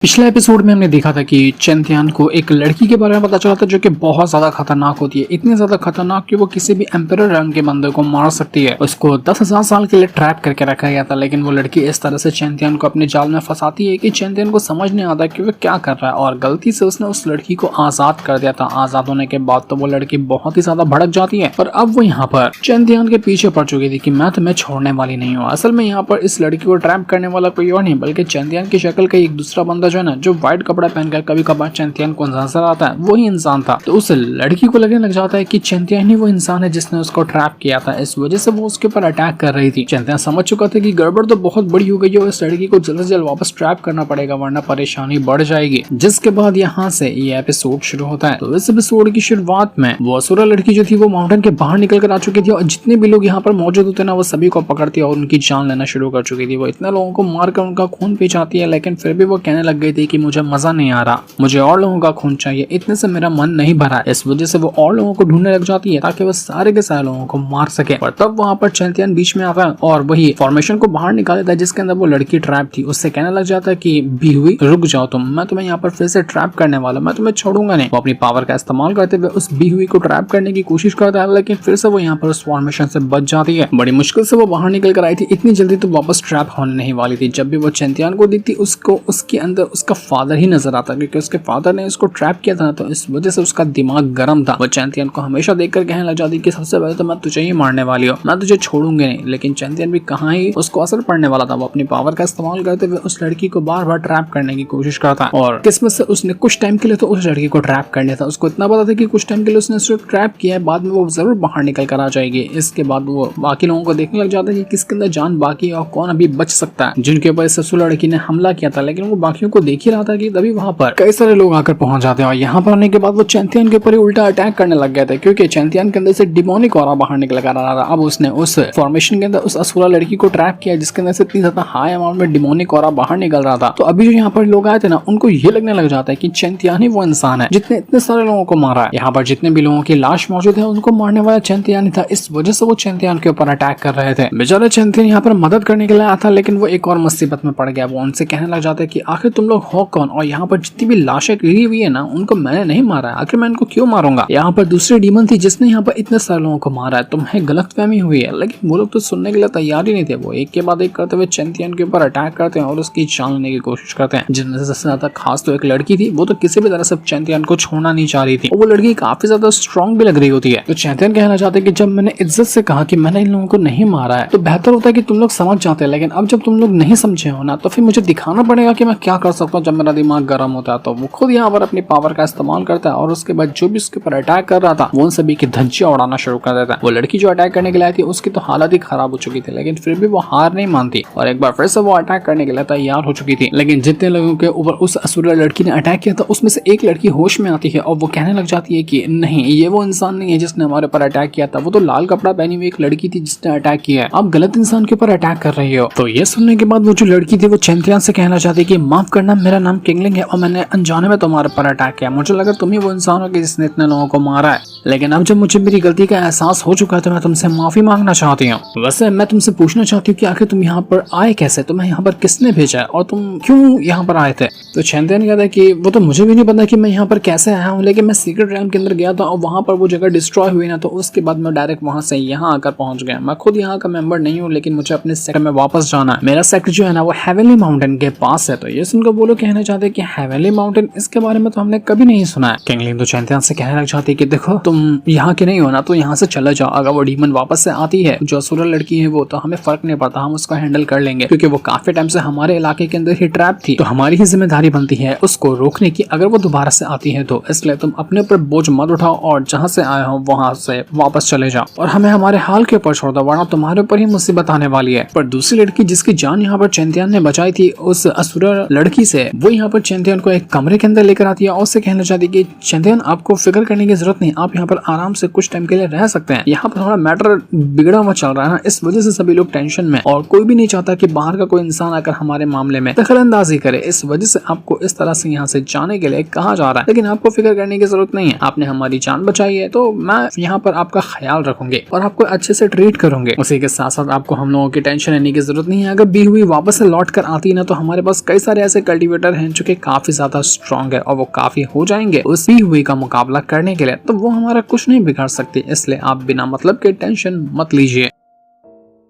पिछले एपिसोड में हमने देखा था कि चेंतियान को एक लड़की के बारे में पता चला था जो कि बहुत ज्यादा खतरनाक होती है, इतनी ज्यादा खतरनाक कि वो किसी भी एम्परर रंग के बंदे को मार सकती है। उसको 10,000 साल के लिए ट्रैप करके रखा गया था, लेकिन वो लड़की इस तरह से चेंतियान को अपने जाल में फंसाती है कि चेंतियान को समझ नहीं आता कि वो क्या कर रहा है, और गलती से उसने उस लड़की को आजाद कर दिया था। आजाद होने के बाद तो वो लड़की बहुत ही ज्यादा भड़क जाती है और अब वो यहाँ पर चेंतियान के पीछे पड़ चुकी थी कि मैं तुम्हें छोड़ने वाली नहीं हूँ। असल में यहाँ पर इस लड़की को ट्रैप करने वाला कोई और नहीं बल्कि चेंतियान की शक्ल का एक दूसरा बंदा जो है ना, जो व्हाइट कपड़ा पहनकर कभी कभार चेंतियान को नजर आता है, वही इंसान था। तो उस लड़की को लगने लग जाता है कि चेंतियान ही वो इंसान है जिसने उसको ट्रैप किया था। इस वजह से वो उसके ऊपर अटैक कर रही थी। चेंतियान समझ चुका था कि गड़बड़ तो बहुत बड़ी हो गई है और इस लड़की को जल्द से जल्द वापस ट्रैप करना पड़ेगा वरना परेशानी बढ़ जाएगी। जिसके बाद यहाँ से ये एपिसोड शुरू होता है। तो इस एपिसोड की शुरुआत में वो असुरा लड़की जो थी वो माउंटेन के बाहर निकल कर आ चुकी थी और जितने भी लोग यहाँ पर मौजूद होते ना वो सभी को पकड़ती और उनकी जान लेना शुरू कर चुकी थी। वो इतने लोगों को मारकर उनका खून पी जाती है, लेकिन फिर भी वो कहने लग गई थी कि मुझे मजा नहीं आ रहा, मुझे और लोगों का खून चाहिए, इतने से मेरा मन नहीं भरा। इस वजह से वो और लोगों को ढूंढने लग जाती है ताकि वो सारे के सारे लोगों को मार सके। और तब वहां पर चेंतियान बीच में आता है और वही फॉर्मेशन को बाहर निकाल देता है जिसके अंदर वो लड़की ट्रैप थी। उससे कहने लग जाता है कि भी हुई रुक जाओ तुम, मैं तुम्हें यहाँ पर फिर से ट्रैप करने वाला, मैं तुम्हें छोड़ूंगा नहीं। वो अपनी पावर का इस्तेमाल करते हुए उस भी हुई को ट्रैप करने की कोशिश करता है, लेकिन फिर से वो यहाँ पर उस फॉर्मेशन से बच जाती है। बड़ी मुश्किल से वो बाहर निकल कर आई थी, इतनी जल्दी तो वापस ट्रैप होने नहीं वाली थी। जब भी वो चेंतियान को दिखती उसको उसके अंदर उसका फादर ही नजर आता, क्योंकि उसके फादर ने उसको ट्रैप किया था, तो इस वजह से उसका दिमाग गर्म था। वो चेंतियान को हमेशा देखकर कहने लग जाती कि सबसे पहले तो मैं तुझे ही मारने वाली हूँ, मैं तुझे छोड़ूंगी नहीं। लेकिन चेंतियान भी कहाँ ही उसको असर पड़ने वाला था। वो अपनी पावर का इस्तेमाल करते हुए उस लड़की को बार बार ट्रैप करने की कोशिश करता है और किस्मत से उसने कुछ टाइम के लिए तो उस लड़की को ट्रैप कर लिया था। उसको इतना पता था कि कुछ टाइम के लिए उसने उसको ट्रैप किया है, बाद में वो जरूर बाहर निकल कर आ जाएगी। इसके बाद वो बाकी लोगों को देखने लग जाता है कि किसके अंदर जान बाकी है और कौन अभी बच सकता है, जिनके ऊपर ससुर लड़की ने हमला किया था। लेकिन वो बाकियों को देख ही रहा था कि तभी वहां पर कई सारे लोग आकर पहुंच जाते हैं और यहाँ पर आने के बाद वो चेंतियान के ऊपर उल्टा अटैक करने लग गया था, क्योंकि चेंतियान के अंदर से डिमोनिक ऑरा बाहर निकल कर आ रहा था। अब उसने उस फॉर्मेशन के अंदर उस असुरा लड़की को ट्रैप किया जिसके अंदर से इतनी ज्यादा हाई अमाउंट में डिमोनिक ऑरा बाहर निकल रहा था। तो अभी जो यहाँ पर लोग आए थे ना, उनको ये लगने लग जाता है कि चेंतियान ही वो इंसान है जितने इतने सारे लोगों को मारा है। यहाँ पर जितने भी लोगों की लाश मौजूद है उनको मारने वाला चेंतियान ही था। इस वजह से वो चेंतियान के ऊपर अटैक कर रहे थे। बेचारा चेंतियान यहाँ पर मदद करने के लिए आया था, लेकिन वो एक और मुसीबत में पड़ गया। वो उनसे कहने लग जाता है कि आखिर तुम लोग हो कौन, और यहाँ पर जितनी भी लाशें गिरी हुई है ना उनको मैंने नहीं मारा है, आखिर मैं इनको क्यों मारूंगा। यहाँ पर दूसरी डीमन थी जिसने यहाँ पर इतने सारे लोगों को मारा है, तुम्हें गलतफहमी हुई है। लेकिन वो लोग तो सुनने के लिए तैयार ही नहीं थे। वो एक के बाद एक करते हुए चेंतियान के ऊपर अटैक करते हैं और उसकी जान लेने की कोशिश करते हैं। जिनमें से सबसे ज्यादा खास तो एक लड़की थी, वो तो किसी भी तरह से चेंतियान को छोड़ना नहीं चाह रही थी। वो लड़की काफी ज्यादा स्ट्रॉन्ग भी लग रही होती है। तो चेंतियान कहना चाहते हैं कि जब मैंने इज्जत से कहा कि मैंने इन लोगों को नहीं मारा है तो बेहतर होता है कि तुम लोग समझ जाते हैं, लेकिन अब जब तुम लोग नहीं समझे हो ना तो फिर मुझे दिखाना पड़ेगा कि मैं क्या कर सकता हूँ जब मेरा दिमाग गर्म होता है। तो वो खुद यहाँ पर अपनी पावर का इस्तेमाल करता है और उसके बाद जो भी उसके ऊपर अटैक कर रहा था वो उन सभी की धज्जियां उड़ाना शुरू कर देता है। वो लड़की जो अटैक करने के लिए आई थी उसकी तो हालत ही खराब हो चुकी थी, लेकिन फिर भी वो हार नहीं मानती और एक बार फिर से वो अटैक करने के लिए तैयार हो चुकी थी। लेकिन जितने लोगों के ऊपर उस असुरा लड़की ने अटैक किया था उसमें से एक लड़की होश में आती है और वो कहने लग जाती है कि नहीं, ये वो इंसान नहीं है जिसने हमारे ऊपर अटैक किया था, वो तो लाल कपड़ा पहनी हुई एक लड़की थी जिसने अटैक किया है, आप गलत इंसान के ऊपर अटैक कर रही हो। तो ये सुनने के बाद वो जो लड़की थी वो चेंतियान से कहना चाहती कि माफ करना, मेरा नाम किंगलिंग है और मैंने अनजाने में तुम्हारे ऊपर अटैक किया, मुझे लगा तुम ही वो इंसान हो जिसने इतने लोगों को मारा है, लेकिन अब जब मुझे मेरी गलती का एहसास हो चुका है तो मैं तुमसे माफी मांगना चाहती हूँ। वैसे मैं तुमसे पूछना चाहती हूँ कि आखिर तुम यहाँ पर आए कैसे, तुम्हें यहाँ पर किसने भेजा है और तुम क्यों यहाँ पर आए थे। तो चेंतियान कहता है कि वो तो मुझे भी नहीं पता कि मैं यहाँ पर कैसे आया हूँ, लेकिन मैं सीक्रेट रैम के अंदर गया था और वहाँ पर वो जगह डिस्ट्रॉय हुई ना, तो उसके बाद मैं डायरेक्ट वहाँ से यहाँ आकर पहुंच गया। मैं खुद यहाँ का मेंबर नहीं हूँ, लेकिन मुझे अपने सेक्टर में वापस जाना है। मेरा सेक्टर जो है ना वो हेवनली माउंटेन के पास है। तो ये सुनकर वो लोग कहना चाहते हैं कि हेवनली माउंटेन, इसके बारे में तो हमने कभी नहीं सुना है। किंगलिंग तो चेंतियान से कहने लग जाती है कि देखो तुम यहाँ के नहीं हो ना, तो यहाँ से चले जाओ। अगर वो डीमन वापस से आती है जो असुरा लड़की है वो, तो हमें फर्क नहीं पड़ता, हम उसको हैंडल कर लेंगे, क्योंकि वो काफी टाइम से हमारे इलाके के अंदर ही ट्रैप थी, तो हमारी ही जिम्मेदारी बनती है उसको रोकने की अगर वो दोबारा से आती है तो। इसलिए तुम अपने ऊपर बोझ मत उठाओ और जहाँ से आए हो वहाँ से वापस चले जाओ और हमें हमारे हाल के ऊपर छोड़ दो, वरना तुम्हारे ऊपर ही मुसीबत आने वाली है। पर दूसरी लड़की जिसकी जान यहाँ पर चेंतियान ने बचाई थी उस असुरा लड़की से, वो यहाँ पर चेंतियान को एक कमरे के अंदर लेकर आती है और उससे कहना चाहती है कि चेंतियान आपको फिक्र करने की जरूरत नहीं, आप यहाँ पर आराम से कुछ टाइम के लिए रह सकते हैं। यहाँ पर थोड़ा मैटर बिगड़ा हुआ चल रहा है ना, इस वजह से सभी लोग टेंशन में और कोई भी नहीं चाहता कि बाहर का कोई इंसान आकर हमारे मामले में दखलंदाजी करे। इस वजह से आपको इस तरह से यहाँ से जाने के लिए कहा जा रहा है, लेकिन आपको फिक्र करने की जरूरत नहीं है, आपने हमारी जान बचाई है तो मैं यहाँ पर आपका ख्याल रखूंगी और आपको अच्छे से ट्रीट करूंगे। उसी के साथ साथ आपको हम लोगों की टेंशन लेने की जरूरत नहीं है। अगर भी हुई वापस से लौट कर आती है ना, तो हमारे पास कई सारे ऐसे कल्टीवेटर हैं जो कि काफी ज्यादा स्ट्रॉन्ग है और वो काफी हो जाएंगे उस बी हुई का मुकाबला करने के लिए, तो वो हमारा कुछ नहीं बिगाड़ सकती। इसलिए आप बिना मतलब के टेंशन मत लीजिए।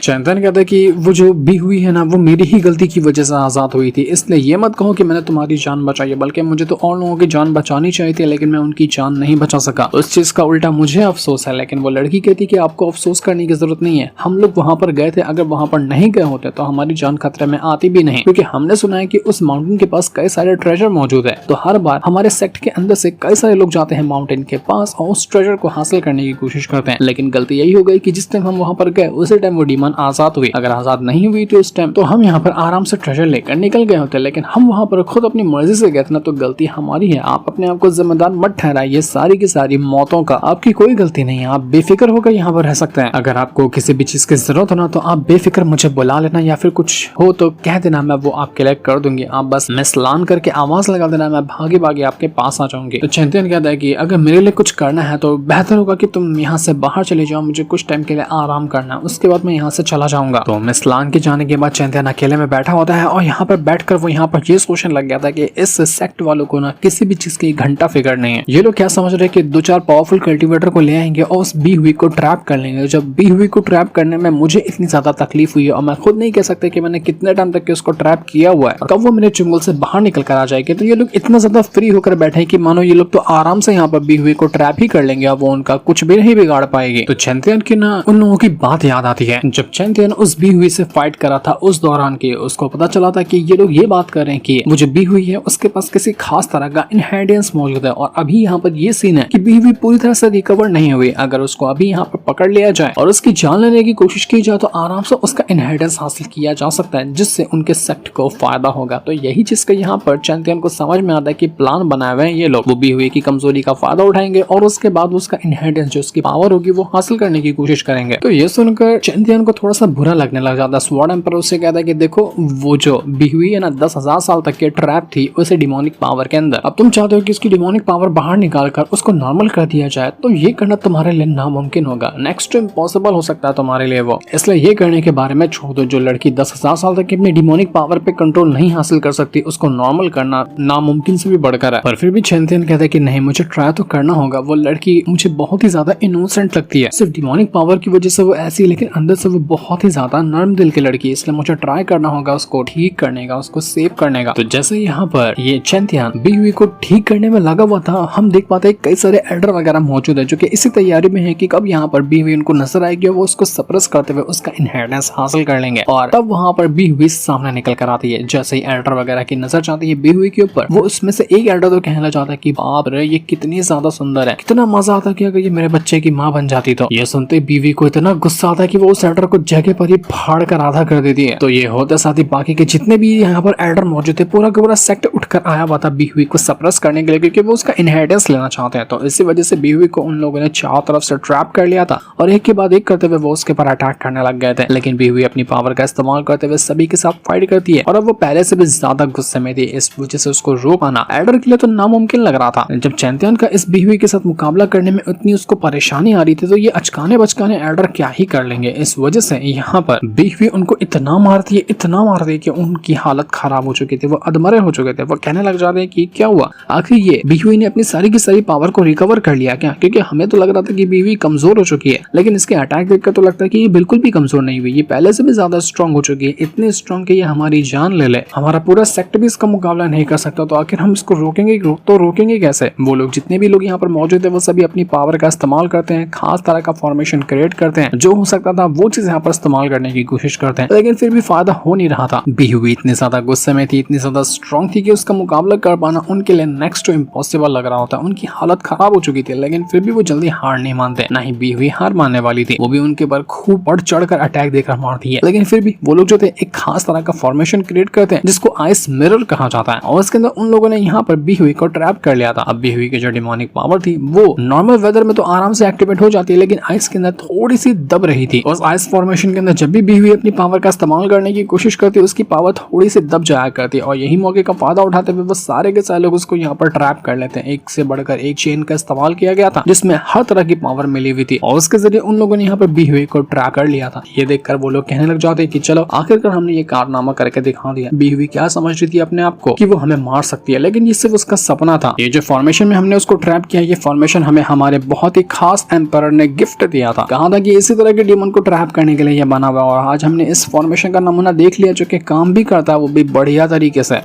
चैंतन कहता है कि वो जो बी हुई है ना, वो मेरी ही गलती की वजह से आजाद हुई थी, इसलिए ये मत कहो कि मैंने तुम्हारी जान बचाई है, बल्कि मुझे तो और लोगों की जान बचानी चाहिए थी, लेकिन मैं उनकी जान नहीं बचा सका। उस चीज का उल्टा मुझे अफसोस है। लेकिन वो लड़की कहती कि आपको अफसोस करने की जरूरत नहीं है, हम लोग वहां पर गए थे, अगर वहां पर नहीं गए होते तो हमारी जान खतरे में आती भी नहीं, क्योंकि हमने सुना है कि उस माउंटेन के पास कई सारे ट्रेजर मौजूद है। तो हर बार हमारे सेक्ट के अंदर से कई सारे लोग जाते हैं माउंटेन के पास और उस ट्रेजर को हासिल करने की कोशिश करते हैं। लेकिन गलती यही हो गई कि जिस टाइम हम वहां पर गए उसी टाइम वो डीमन आजाद हुई। अगर आजाद नहीं हुई थी उस टाइम, तो हम यहाँ पर आराम से ट्रेजर लेकर निकल गए होते, लेकिन हम वहाँ पर खुद अपनी मर्जी से गए थे ना, तो गलती हमारी है। आप अपने आप को जिम्मेदार मत ठहराइए सारी की सारी मौतों का, आपकी कोई गलती नहीं है। आप बेफिक्र होकर यहाँ पर रह सकते हैं। अगर आपको किसी भी चीज की जरूरत हो ना, तो आप बेफिक्र मुझे बुला लेना, या फिर कुछ हो तो कह देना, मैं वो आपके लिए कर दूंगी। आप बस मिसलान करके आवाज लगा देना, मैं भागे भागे आपके पास आ जाऊंगी। तो चैंपियन कहता है कि अगर मेरे लिए कुछ करना है तो बेहतर होगा कि तुम यहाँ से बाहर चले जाओ, मुझे कुछ टाइम के लिए आराम करना है, उसके बाद मैं यहाँ से चला जाऊंगा। तो मिसलान के जाने के बाद चैंपियन अकेले में बैठा होता है और यहाँ पर बैठकर वो यहाँ पर ये सोचने लग गया था कि इस सेक्ट वालों को ना किसी भी चीज की घंटा फिक्र नहीं है। ये लोग क्या समझ रहे हैं कि 2-4 पावरफुल कल्टीवेटर को ले आएंगे और उस बी हुई को ट्रैप कर लेंगे। जब बी हुई को ट्रैप करने में मुझे इतनी ज्यादा तकलीफ हुई है और मैं खुद नहीं कह सकता कि मैंने कितने टाइम तक उसको ट्रैप किया हुआ है, कब वो मेरे चुंगल से बाहर निकल कर आ जाएगी। तो ये लोग इतना ज्यादा फ्री होकर बैठे हैं कि मानो ये लोग तो आराम से यहाँ पर बी हुई को ट्रैप ही कर लेंगे और वो उनका कुछ भी नहीं बिगाड़ पाएगी। तो चैंपियन की ना उन लोगों की बात याद आती है। जब चैंपियन उस बी हुई से फाइट करा था उस दौरान के उसको पता चला था कि ये लोग ये बात कर रहे हैं कि वो जो बी हुई है उसके पास किसी खास तरह का इनहेरिटेंस मौजूद है। और अभी यहाँ पर ये सीन है कि बी हुई पूरी तरह से रिकवर नहीं हुई। अगर उसको अभी यहाँ पर पकड़ लिया जाए और उसकी जान लेने की कोशिश की जाए तो आराम से उसका इनहेरिटेंस हासिल किया जा सकता है, जिससे उनके सेक्ट को फायदा होगा। तो यही चीज का यहाँ पर चैंपियन को समझ में आता है कि प्लान बनाए हुए हैं ये लोग। वो बी हुई की कमजोरी का फायदा उठाएंगे और उसके बाद उसका इनहेरिटेंस जो उसकी पावर होगी वो हासिल करने की कोशिश करेंगे। तो ये सुनकर चैंपियन को थोड़ा सा बुरा लगने लग जाता है। स्वॉर्ड एम्पर उससे कहता है कि देखो वो जो बी हुई है ना 10,000 साल तक के ट्रैप थी उसे डिमोनिक पावर के अंदर, अब तुम चाहते हो कि इसकी डिमोनिक पावर बाहर निकाल कर उसको नॉर्मल कर दिया जाए, तो ये करना तुम्हारे लिए नामुमकिन होगा, नेक्स्ट टू इम्पॉसिबल हो सकता है तुम्हारे लिए वो। इसलिए ये करने के बारे में छोड़ दो। जो लड़की 10,000 साल तक अपनी डिमोनिक पावर पे कंट्रोल नहीं हासिल कर सकती उसको नॉर्मल करना नामुमकिन से भी बढ़कर है। पर फिर भी चैंपियन कहता है कि नहीं, मुझे ट्राई तो करना होगा। वो लड़की मुझे बहुत ही ज्यादा इनोसेंट लगती है, सिर्फ डिमोनिक पावर की वजह से वो ऐसी, लेकिन अंदर से वो बहुत ही ज्यादा नर्म दिल की लड़की है। इसलिए मुझे ट्राई करना होगा उसको ठीक करने का, उसको सेव करने का। तो जैसे यहाँ पर ये चैंपियन बी हुई को ठीक करने में लगा हुआ था, हम देख पाते हैं कई सारे एल्डर वगैरह मौजूद है जो कि इसी तैयारी में है कि कब यहाँ पर बी हुई उनको नजर आएगी और वो उसको सप्रेस करते हुए उसका इनहेरिटेंस हासिल कर लेंगे। और तब वहाँ पर बी हुई सामने निकल कर आती है। जैसे ही एल्डर वगैरह की नजर जाती है बी हुई के ऊपर, वो उसमें से एक एल्डर तो कहना चाहता है कि बाप रे ये कितनी ज्यादा सुंदर है, कितना मजा आता कि अगर ये मेरे बच्चे की माँ बन जाती। तो ये सुनते बीवी को इतना गुस्सा आता है कि वो उस एल्डर को जगह पर ही फाड़ कर आधा कर देती है। तो ये होते साथ ही बाकी के जितने भी यहाँ पर एल्डर मौजूद थे पूरा का पूरा सेक्ट उठकर आया हुआ था बी हुई को सप्रेस करने के लिए, क्योंकि वो उसका इनहेरिटेंस लेना चाहते हैं। तो इसी वजह से बी हुई को उन लोगों ने चारों तरफ से ट्रैप कर लिया था और एक के बाद एक करते हुए वो उसके पर अटैक करने लग गए थे। लेकिन बी हुई अपनी पावर का इस्तेमाल करते हुए सभी के साथ फाइट करती है और अब वो पहले से भी ज्यादा गुस्से में थी। इस वजह से उसको रोक पाना एल्डर के लिए तो नामुमकिन लग रहा था। जब चैंपियन का इस बी हुई के साथ मुकाबला करने में इतनी उसको परेशानी आ रही थी, तो ये अचकाने बचकाने एल्डर क्या ही कर लेंगे। इस वजह से यहाँ पर बी हुई उनको इतना मारती है कि उनकी हालत खराब हो चुकी थी, वो अधमरे हो चुके थे। वो कहने लग जाते हैं कि क्या हुआ, आखिर ये बी हुई ने अपनी सारी की सारी पावर को रिकवर कर लिया क्या? क्योंकि हमें तो लग रहा था कि बी हुई कमजोर हो चुकी है, लेकिन इसके अटैक देखकर तो लगता है कि ये बिल्कुल भी कमजोर नहीं हुई, ये पहले से भी ज्यादा स्ट्रॉन्ग हो चुकी है, इतनी स्ट्रॉन्ग कि ये हमारी जान ले ले, हमारा पूरा सेक्ट भी इसका मुकाबला नहीं कर सकता। तो आखिर हम इसको रोकेंगे कैसे? वो लोग जितने भी लोग यहाँ पर मौजूद है वो सभी अपनी पावर का इस्तेमाल करते हैं, खास तरह का फॉर्मेशन क्रिएट करते हैं, जो हो सकता था वो चीज यहाँ पर इस्तेमाल करने की कोशिश करते हैं, लेकिन फिर भी फायदा हो नहीं रहा था। बी हुई इतनी ज्यादा गुस्से में थी, इतनी ज्यादा स्ट्रॉन्ग थी कि उसका मुकाबला कर पाना उनके लिए नेक्स्ट टू इम्पॉसिबल लग रहा होता। उनकी हालत खराब हो चुकी थी, लेकिन फिर भी वो जल्दी हार नहीं मानते, ना ही बी हुई हार मानने वाली थी। वो भी उनके ऊपर खूब बढ़ चढ़ कर अटैक देकर मारती है, लेकिन फिर भी वो लोग जो थे एक खास तरह का फॉर्मेशन क्रिएट करते हैं जिसको आइस मिरर कहा जाता है, और इसके अंदर उन लोगों ने यहाँ पर बी हुई को ट्रैप कर लिया था। अब बी हुई की जो डिमोनिक पावर थी वो नॉर्मल वेदर में तो आराम से एक्टिवेट हो जाती है, लेकिन आइस के अंदर थोड़ी सी दब रही थी। उस आइस फॉर्मेशन के अंदर जब भी हुई अपनी पावर का इस्तेमाल करने की कोशिश करती है, उसकी पावर थोड़ी सी दब जाया करती है और यही मौके का फायदा उठाते हुए वो सारे के सारे लोग उसको यहाँ पर ट्रैप कर लेते हैं। एक से बढ़कर एक चेन का इस्तेमाल किया गया था जिसमें हर तरह की पावर मिली हुई थी और उसके जरिए उन लोगों ने यहाँ पर बी हुई को ट्रैप कर लिया था। ये देखकर वो लोग कहने लग जाते हैं कि चलो आखिरकार हमने ये कारनामा करके दिखा दिया। बी हुई क्या समझ रही थी अपने आप को कि वो हमें मार सकती है, लेकिन ये सिर्फ उसका सपना था। ये जो फॉर्मेशन में हमने उसको ट्रैप किया, ये फॉर्मेशन हमें हमारे बहुत ही खास एम्पायर ने गिफ्ट दिया था। कहा था कि इसी तरह के डीमन को ट्रैप करने के लिए ये बना हुआ, और आज हमने इस फॉर्मेशन का नमूना देख लिया जो कि काम भी करता है, वो भी बढ़िया तरीके से।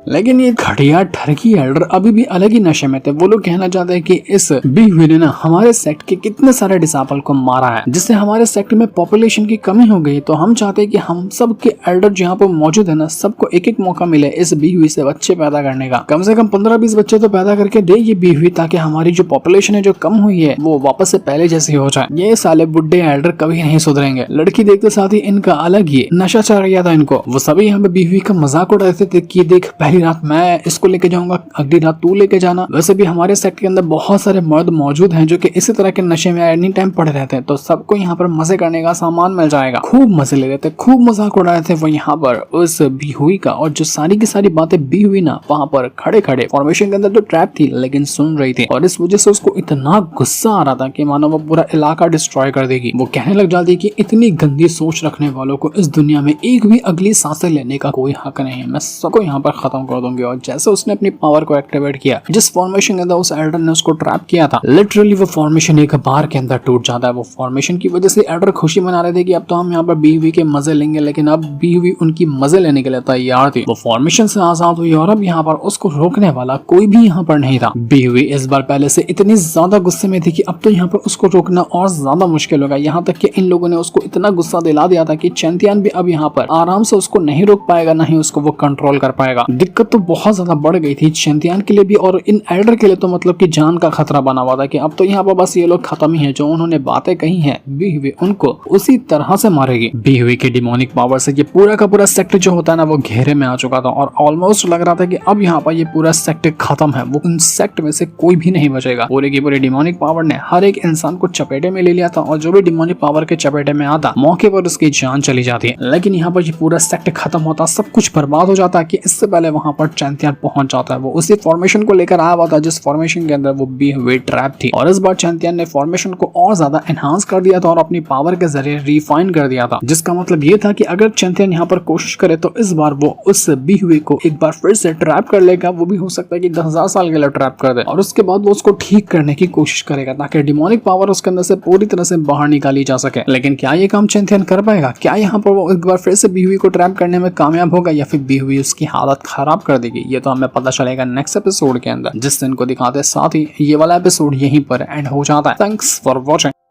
लेकिन ये घटिया ठरकी एल्डर अभी भी अलग ही नशे में थे। वो लोग कहना चाहते हैं कि इस बी हुई ने ना हमारे सेक्ट के कितने सारे डिसाइपल को मारा है, जिससे हमारे सेक्ट में पॉपुलेशन की कमी हो गई। तो हम चाहते हैं कि हम सब के एल्डर जहाँ पर मौजूद है ना, सबको एक एक मौका मिले इस बी हुई से बच्चे पैदा करने का। कम से कम 15-20 बच्चे तो पैदा करके दे ये बी हुई, ताकि हमारी जो पॉपुलेशन है जो कम हुई है वो वापस से पहले जैसी हो जाए। ये साले बुड्ढे एल्डर कभी नहीं सुधरेंगे। लड़की देखते साथ ही इनका अलग ही नशा चढ़ गया था इनको। वो सभी यहाँ पे बी हुई का मजाक उड़ाते थे कि देख, पहली रात मैं इसको लेके जाऊंगा, अगली रात तू लेके जाना। वैसे भी हमारे सेक्ट के अंदर बहुत सारे मर्द मौजूद हैं जो कि इसी तरह के नशे में एनी टाइम पड़े रहते हैं, तो सबको यहाँ पर मजे करने का सामान मिल जाएगा। खूब मजे ले रहे थे, खूब मजाक उड़ा रहे थे वो यहाँ पर उस बी हुई का। और जो सारी की सारी बातें बी हुई ना वहाँ पर खड़े खड़े फॉर्मेशन के अंदर तो ट्रैप थी लेकिन सुन रही थी, और इस वजह से उसको इतना गुस्सा आ रहा था कि मानो वो पूरा इलाका डिस्ट्रॉय कर देगी। वो कहने लग जाती कि इतनी गंदी सोच रखने वालों को इस दुनिया में एक भी अगली सांसें लेने का कोई हक नहीं है, मैं सबको यहाँ पर खत्म कर दूंगी। और जैसे उसने अपनी पावर को एक्टिवेट किया, जिस फॉर्मेशन के अंदर उस एल्डर ने उसको ट्रैप किया था, लिटरली वो फॉर्मेशन एक बार के अंदर टूट जाता है। वो फॉर्मेशन की वजह से एल्डर खुशी मना रहे थे कि अब तो हम यहाँ पर बी हुई के मजे लेंगे, लेकिन अब बी हुई उनकी मजे लेने के लिए तैयार थी। वो फॉर्मेशन से आजाद हुई और अब यहाँ पर उसको रोकने वाला कोई भी यहाँ पर नहीं था। बी हुई इस बार पहले से इतनी ज्यादा गुस्से में थी कि अब तो यहाँ पर उसको रोकना और ज्यादा मुश्किल होगा। यहाँ तक कि इन लोगों ने उसको इतना गुस्सा दिला दिया था कि चैंटियन भी अब यहाँ पर आराम से उसको नहीं रोक पाएगा, ना ही उसको वो कंट्रोल कर पाएगा। दिक्कत तो बहुत ज्यादा बढ़ गई थी चैंटियन के लिए भी और इन एल्डर के लिए तो मतलब कि जान का खतरा बना हुआ था कि अब तो यहाँ पर बस ये लोग खत्म ही है। जो उन्होंने बातें कही हैं बी हुई उनको उसी तरह से मारेगी। बी हुई की डिमोनिक पावर से ये पूरा का पूरा सेक्टर जो होता है ना वो घेरे में आ चुका था और ऑलमोस्ट लग रहा था कि अब यहाँ पर ये पूरा सेक्टर खत्म है, वो इन सेक्ट में से कोई भी नहीं बचेगा। पूरे की पूरी डिमोनिक पावर ने हर एक इंसान को चपेटे में ले लिया था और जो भी डिमोनिक पावर के चपेटे में आता मौके पर उसकी जान चली जाती है। लेकिन यहाँ पर ये पूरा सेक्टर खत्म होता, सब कुछ बर्बाद हो जाता कि इससे पहले वहां पर चैंटियन पहुंच जाता है। वो उसी फॉर्मेशन को लेकर आया हुआ था जिस फॉर्मेशन के अंदर वो बी हुई ट्रैप थी, और इस बार चैंटियन ने फॉर्मेशन को और ज्यादा एनहांस कर दिया था और अपनी पावर के जरिए रिफाइन कर दिया था, जिसका मतलब ये था कि अगर चैंटियन यहाँ पर कोशिश करे तो इस बार वो उस बी हुई को एक बार फिर से ट्रैप कर लेगा। वो भी हो सकता है कि 10,000 साल के लिए ट्रैप कर दे और उसके बाद वो उसको ठीक करने की कोशिश करेगा ताकि डिमोनिक पावर उसके अंदर से पूरी तरह से बाहर निकाली जा सके। लेकिन क्या ये काम चैंटियन कर पाएगा? क्या यहाँ पर वो एक बार फिर से बी हुई को ट्रैप करने में कामयाब होगा या फिर बी हुई उसकी हालत खराब कर देगी? ये तो हमें पता चलेगा नेक्स्ट एपिसोड के अंदर, जिस दिन को दिखाते। साथ ही ये वाला एपिसोड यहीं पर एंड हो जाता है। Thanks for watching.